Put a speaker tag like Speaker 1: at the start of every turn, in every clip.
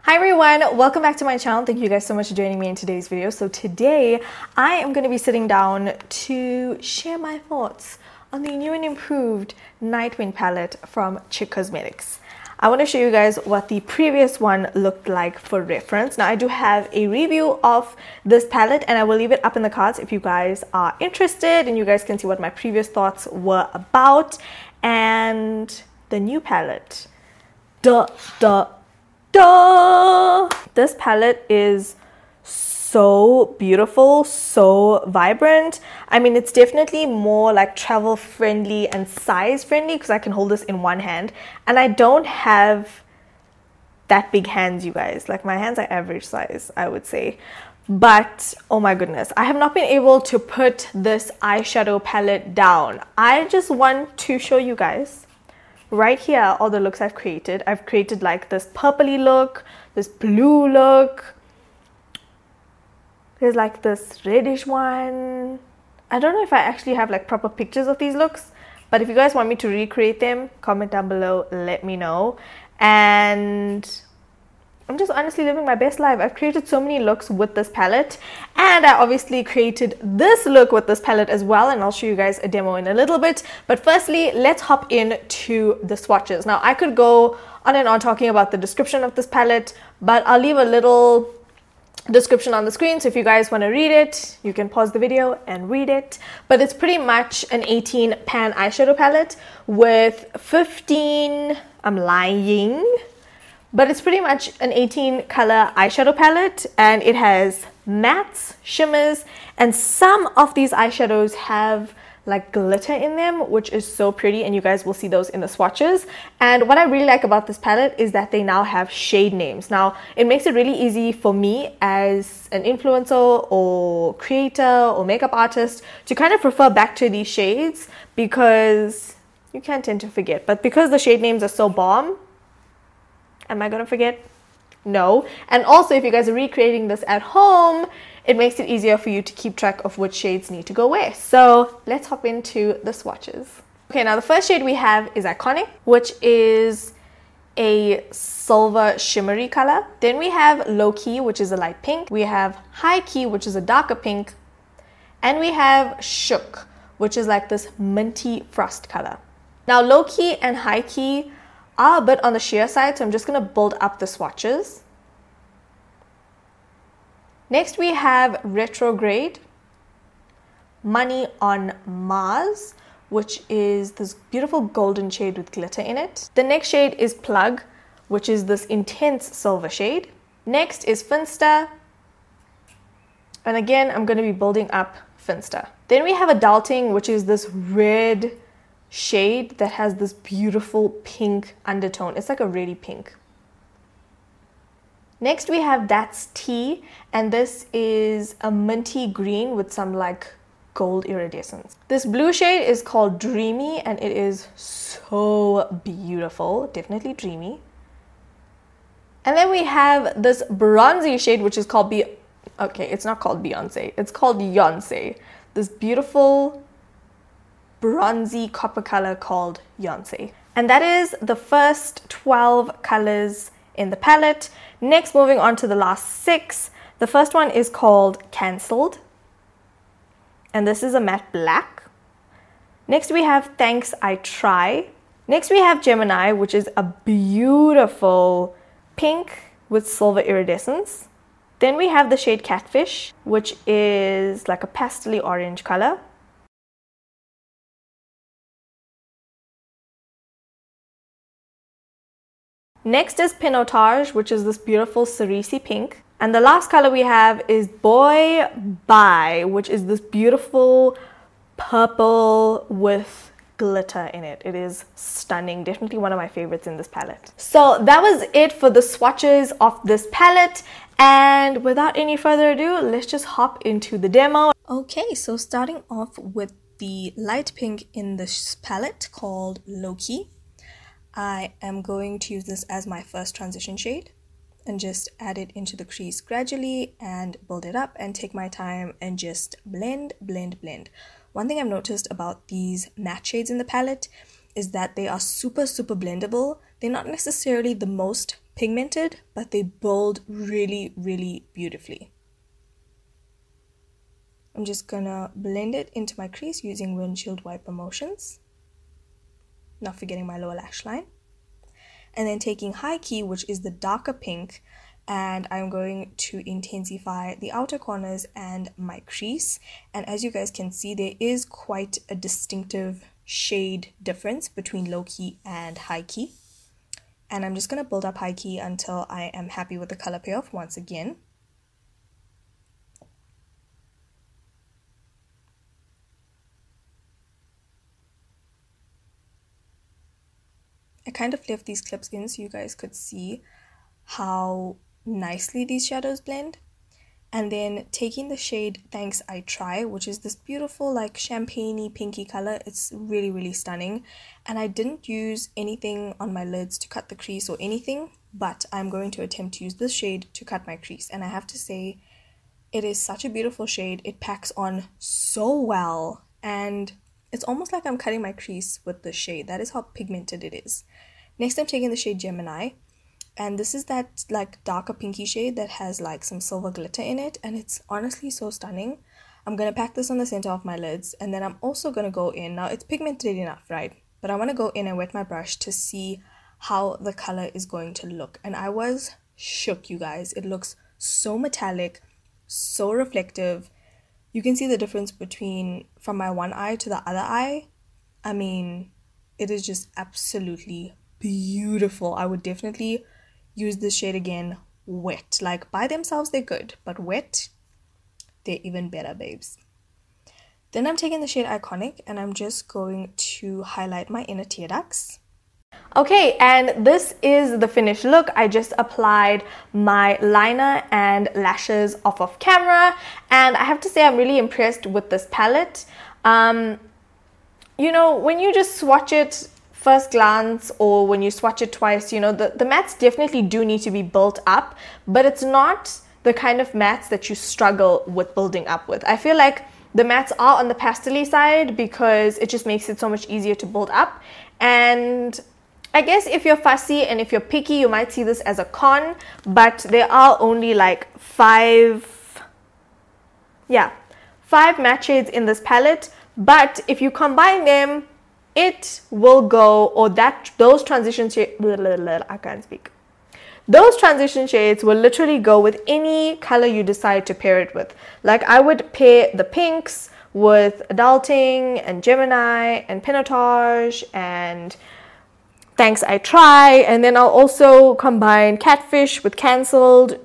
Speaker 1: Hi everyone, welcome back to my channel. Thank you guys so much for joining me in today's video. So today I am going to be sitting down to share my thoughts on the new and improved Nightwind palette from Chic Cosmetics. I want to show you guys what the previous one looked like for reference. Now I do have a review of this palette and I will leave it up in the cards if you guys are interested and you guys can see what my previous thoughts were about. And the new palette, this palette is so beautiful, so vibrant. I mean, it's definitely more like travel friendly and size friendly because I can hold this in one hand and I don't have that big hands, you guys. Like my hands are average size, I would say. But oh my goodness, I have not been able to put this eyeshadow palette down. I just want to show you guys right here all the looks I've created. I've created like this purpley look, this blue look, there's like this reddish one. I don't know if I actually have like proper pictures of these looks, but if you guys want me to recreate them, comment down below, let me know. And I'm just honestly living my best life. I've created so many looks with this palette, and I obviously created this look with this palette as well, and I'll show you guys a demo in a little bit. But firstly, let's hop into the swatches. Now I could go on and on talking about the description of this palette, but I'll leave a little description on the screen, so if you guys want to read it, you can pause the video and read it. But it's pretty much an 18 pan eyeshadow palette with 15, I'm lying, but it's pretty much an 18 color eyeshadow palette, and it has mattes, shimmers, and some of these eyeshadows have like glitter in them, which is so pretty, and you guys will see those in the swatches. And what I really like about this palette is that they now have shade names. Now it makes it really easy for me as an influencer or creator or makeup artist to kind of refer back to these shades, because you can tend to forget. But because the shade names are so bomb, am I gonna forget? No. And also, if you guys are recreating this at home, it makes it easier for you to keep track of which shades need to go where. So let's hop into the swatches. Okay, now the first shade we have is Iconic, which is a silver shimmery color. Then we have Low Key, which is a light pink. We have High Key, which is a darker pink. And we have Shook, which is like this minty frost color. Now Low Key and High Key are a bit on the sheer side, so I'm just going to build up the swatches. Next we have Retrograde, Money on Mars, which is this beautiful golden shade with glitter in it. The next shade is Plug, which is this intense silver shade. Next is Finster, and again I'm going to be building up Finster. Then we have Adulting, which is this red shade that has this beautiful pink undertone. It's like a reddy pink. Next we have That's Tea, and this is a minty green with some like gold iridescence. This blue shade is called Dreamy, and it is so beautiful, definitely dreamy. And then we have this bronzy shade, which is called okay, it's not called Beyonce, it's called Yonsei. This beautiful bronzy copper color called Yonsei. And that is the first 12 colors in the palette. Next, moving on to the last 6. The first one is called Cancelled, and this is a matte black. Next we have Thanks I Try. Next we have Gemini, which is a beautiful pink with silver iridescence. Then we have the shade Catfish, which is like a pastel orange color. Next is Pinotage, which is this beautiful cerise pink. And the last color we have is Boy Bye, which is this beautiful purple with glitter in it. It is stunning. Definitely one of my favorites in this palette. So that was it for the swatches of this palette. And without any further ado, let's just hop into the demo. Okay, so starting off with the light pink in this palette called Low Key. I am going to use this as my first transition shade and just add it into the crease gradually and build it up and take my time and just blend, blend, blend. One thing I've noticed about these matte shades in the palette is that they are super blendable. They're not necessarily the most pigmented, but they build really, really beautifully. I'm just gonna blend it into my crease using windshield wiper motions, not forgetting my lower lash line. And then taking High Key, which is the darker pink, and I'm going to intensify the outer corners and my crease. And as you guys can see, there is quite a distinctive shade difference between low key and high key. And I'm just going to build up high key until I am happy with the color payoff once again. I kind of left these clips in so you guys could see how nicely these shadows blend. And then taking the shade Thanks I Try, which is this beautiful like champagne-y pinky color. It's really, really stunning. And I didn't use anything on my lids to cut the crease or anything, but I'm going to attempt to use this shade to cut my crease. And I have to say, it is such a beautiful shade. It packs on so well, and it's almost like I'm cutting my crease with this shade. That is how pigmented it is. Next, I'm taking the shade Gemini. And this is that like darker pinky shade that has like some silver glitter in it, and it's honestly so stunning. I'm going to pack this on the center of my lids, and then I'm also going to go in. Now it's pigmented enough, right? But I want to go in and wet my brush to see how the color is going to look. And I was shook, you guys. It looks so metallic, so reflective. You can see the difference between from my one eye to the other eye. I mean, it is just absolutely beautiful. I would definitely use this shade again wet. Like by themselves they're good, but wet they're even better, babes. Then I'm taking the shade Iconic and I'm just going to highlight my inner tear ducts. Okay, and this is the finished look. I just applied my liner and lashes off of camera, and I have to say I'm really impressed with this palette. You know, when you just swatch it first glance, or when you swatch it twice, you know, the mattes definitely do need to be built up, but it's not the kind of mattes that you struggle with building up with. I feel like the mattes are on the pastel-y side because it just makes it so much easier to build up. And I guess if you're fussy and if you're picky, you might see this as a con, but there are only like five matte shades in this palette. But if you combine them, it will go, or those transition shades, I can't speak. Those transition shades will literally go with any color you decide to pair it with. Like I would pair the pinks with Adulting and Gemini and Pinotage and Thanks I Try, and then I'll also combine Catfish with Cancelled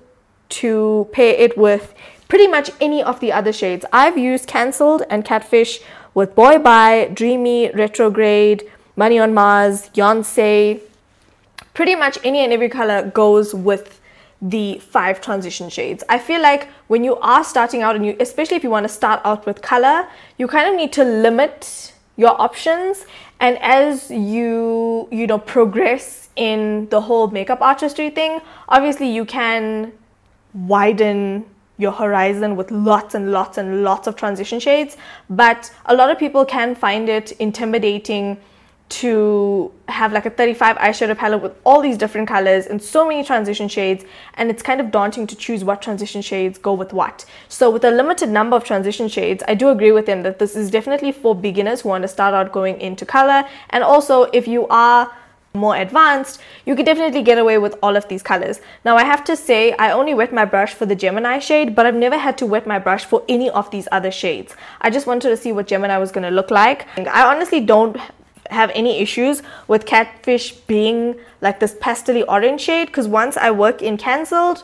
Speaker 1: to pair it with pretty much any of the other shades. I've used Cancelled and Catfish with Boy Bye, Dreamy, Retrograde, Money on Mars, Yonsei. Pretty much any and every color goes with the 5 transition shades. I feel like when you are starting out, and especially if you want to start out with color, you kind of need to limit your options. And as you progress in the whole makeup artistry thing, obviously you can widen your horizon with lots and lots and lots of transition shades, but a lot of people can find it intimidating to have like a 35 eyeshadow palette with all these different colors and so many transition shades, and it's kind of daunting to choose what transition shades go with what. So with a limited number of transition shades, I do agree with them that this is definitely for beginners who want to start out going into color, and also if you are more advanced, you can definitely get away with all of these colors. Now I have to say, I only wet my brush for the Gemini shade, but I've never had to wet my brush for any of these other shades. I just wanted to see what Gemini was going to look like. I honestly don't have any issues with Catfish being like this pastel-y orange shade, because once I work in Cancelled,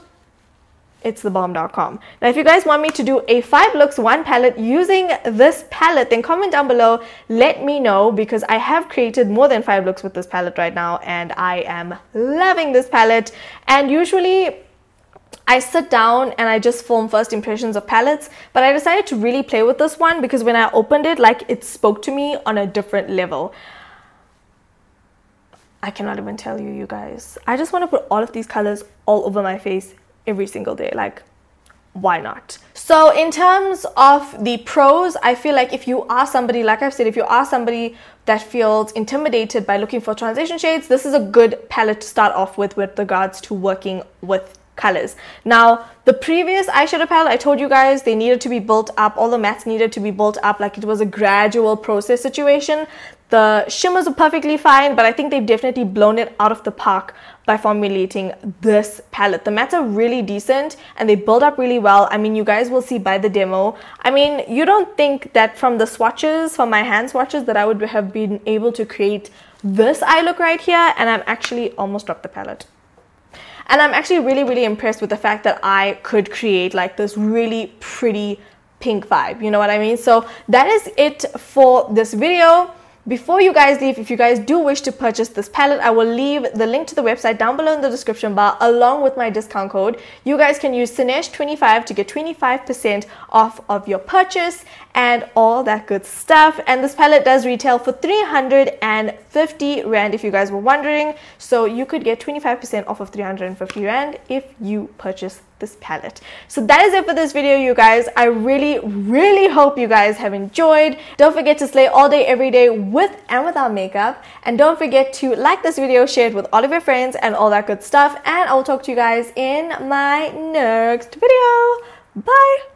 Speaker 1: it's the bomb.com. Now if you guys want me to do a 5 looks 1 palette using this palette, then comment down below, let me know, because I have created more than 5 looks with this palette right now and I am loving this palette. And usually I sit down and I just film first impressions of palettes, but I decided to really play with this one because when I opened it, like, it spoke to me on a different level. I cannot even tell you, you guys. I just want to put all of these colors all over my face every single day. Like, why not? So in terms of the pros, I feel like if you are somebody, like I've said, if you are somebody that feels intimidated by looking for transition shades, this is a good palette to start off with regards to working with colors. Now, the previous eyeshadow palette, I told you guys they needed to be built up. All the mattes needed to be built up. Like, it was a gradual process situation. The shimmers are perfectly fine, but I think they've definitely blown it out of the park by formulating this palette. The mattes are really decent and they build up really well. I mean, you guys will see by the demo. I mean, you don't think that from the swatches, from my hand swatches, that I would have been able to create this eye look right here, and I'm actually almost dropped the palette. And I'm actually really impressed with the fact that I could create like this really pretty pink vibe, you know what I mean? So that is it for this video. Before you guys leave, if you guys do wish to purchase this palette, I will leave the link to the website down below in the description bar along with my discount code. You guys can use Sanesh25 to get 25% off of your purchase and all that good stuff. And this palette does retail for 350 Rand if you guys were wondering. So you could get 25% off of 350 Rand if you purchase this palette. So that is it for this video, you guys. I really hope you guys have enjoyed. Don't forget to slay all day every day with and without makeup, and don't forget to like this video, share it with all of your friends and all that good stuff, and I'll talk to you guys in my next video. Bye.